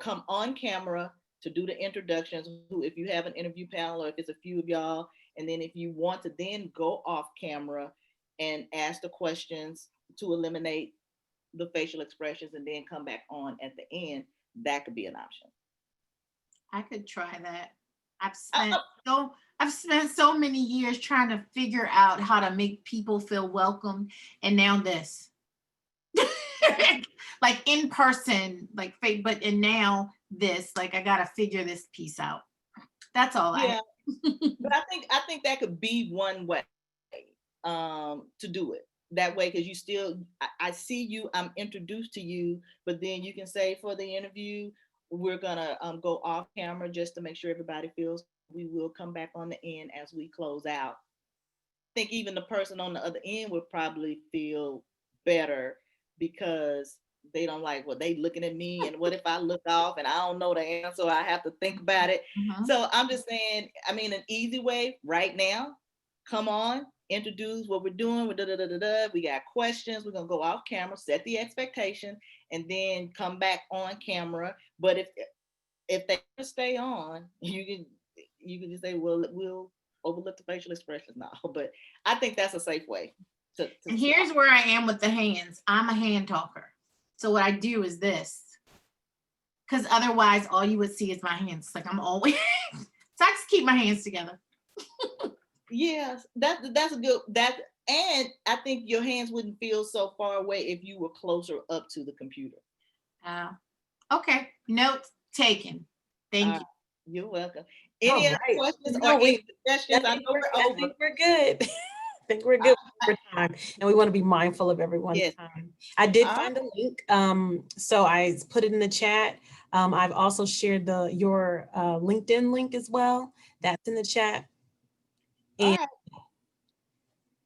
come on camera to do the introductions, if you have an interview panel or if it's a few of y'all, and then if you want to then go off camera and ask the questions to eliminate the facial expressions and then come back on at the end, that could be an option. I could try that. I've spent so many years trying to figure out how to make people feel welcome, and now this, like in person, and now this, I gotta figure this piece out. That's all. Yeah, but I think that could be one way to do it that way, because you still, I see you, I'm introduced to you, but then you can say for the interview, we're gonna go off camera just to make sure everybody feels. We will come back on the end as we close out. I think even the person on the other end would probably feel better, because they don't they looking at me, and what if I look off and I don't know the answer, I have to think about it. Mm-hmm. So I'm just saying, an easy way right now, come on, introduce what we're doing, we got questions, we're gonna go off camera, set the expectation, and then come back on camera. But if they stay on, you can just say, well, we'll overlook the facial expressions now. But I think that's a safe way to and here's where I am with the hands. I'm a hand talker. So what I do is this, because otherwise all you would see is my hands. I'm always, so I just keep my hands together. Yes, that's a good, and I think your hands wouldn't feel so far away if you were closer up to the computer. Okay, notes taken. Thank you. You're welcome. Any other questions or any suggestions? I think we're good. I think we're good for time, and we want to be mindful of everyone's time. I did find a link, so I put it in the chat. I've also shared your LinkedIn link as well. That's in the chat. All And right.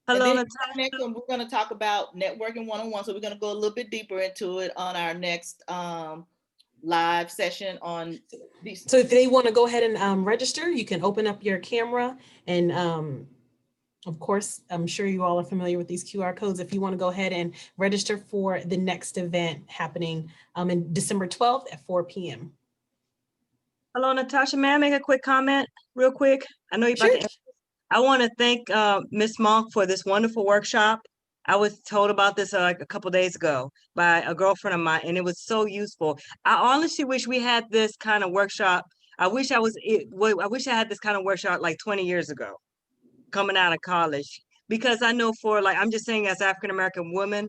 Hello, And then Natasha. next one, we're going to talk about networking one-on-one. So we're going to go a little bit deeper into it on our next live session on these. so if they want to go ahead and register, you can open up your camera and of course, I'm sure you all are familiar with these QR codes. If you want to go ahead and register for the next event happening in December 12th at 4 p.m. Hello, Natasha. May I make a quick comment real quick? I know you're about Sure. to. I want to thank Ms. Monk for this wonderful workshop. I was told about this like a couple days ago by a girlfriend of mine, and it was so useful. I honestly wish we had this kind of workshop. I wish I had this kind of workshop like 20 years ago, coming out of college, because I know I'm just saying, as African-American women,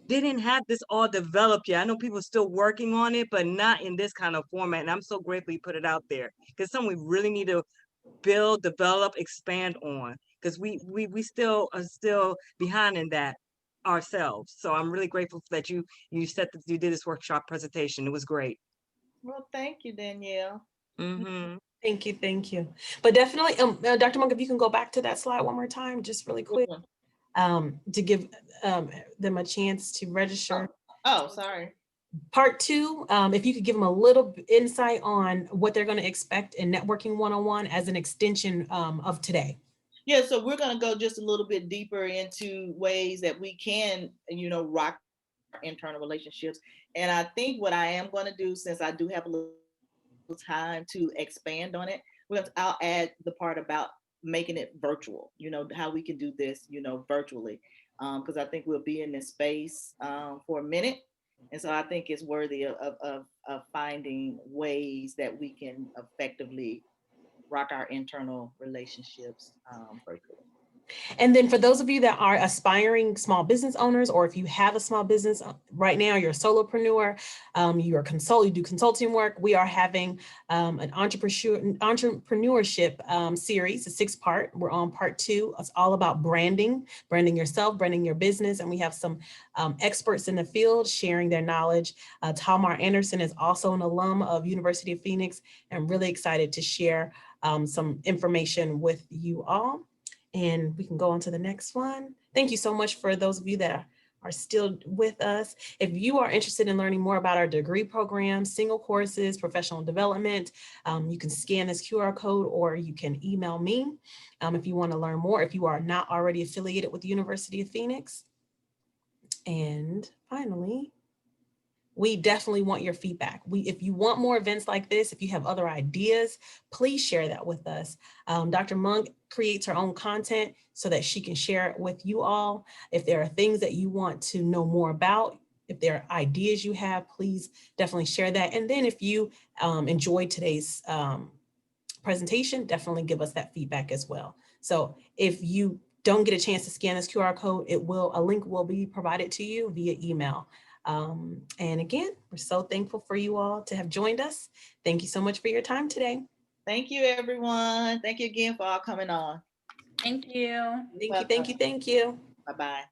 they didn't have this all developed yet. I know people are still working on it, but not in this kind of format. And I'm so grateful you put it out there, because something we really need to build, develop, expand on, because we still are behind in that ourselves. So I'm really grateful that you did this workshop presentation. It was great. Well, thank you, Danielle. Mm-hmm. Thank you. Thank you. But definitely, Dr. Monk, if you can go back to that slide one more time, just really quick, to give them a chance to register. Oh, sorry. Part 2, if you could give them a little insight on what they're going to expect in networking one-on-one as an extension of today. Yeah, so we're going to go just a little bit deeper into ways that we can, rock our internal relationships. And I think what I am going to do, since I do have a little time to expand on it, I'll add the part about making it virtual, how we can do this, virtually, because I think we'll be in this space for a minute. And so I think it's worthy of finding ways that we can effectively rock our internal relationships virtually. And then for those of you that are aspiring small business owners, or if you have a small business right now, you're a solopreneur, you do consulting work, we are having an entrepreneurship series, a 6-part. We're on part 2. It's all about branding yourself, branding your business. And we have some experts in the field sharing their knowledge. Talmar Anderson is also an alum of University of Phoenix, and really excited to share some information with you all. And we can go on to the next one. Thank you so much for those of you that are still with us. If you are interested in learning more about our degree program, single courses, professional development, you can scan this QR code or you can email me if you want to learn more, if you are not already affiliated with the University of Phoenix. And finally, we definitely want your feedback. If you want more events like this, if you have other ideas, please share that with us. Dr. Monk creates her own content so that she can share it with you all. If there are things that you want to know more about, if there are ideas you have, please definitely share that. And then if you enjoyed today's presentation, definitely give us that feedback as well. So if you don't get a chance to scan this QR code, a link will be provided to you via email. And again, we're so thankful for you all to have joined us. Thank you so much for your time today. Thank you, everyone. Thank you again for all coming on. Thank you. Thank you. Bye-bye.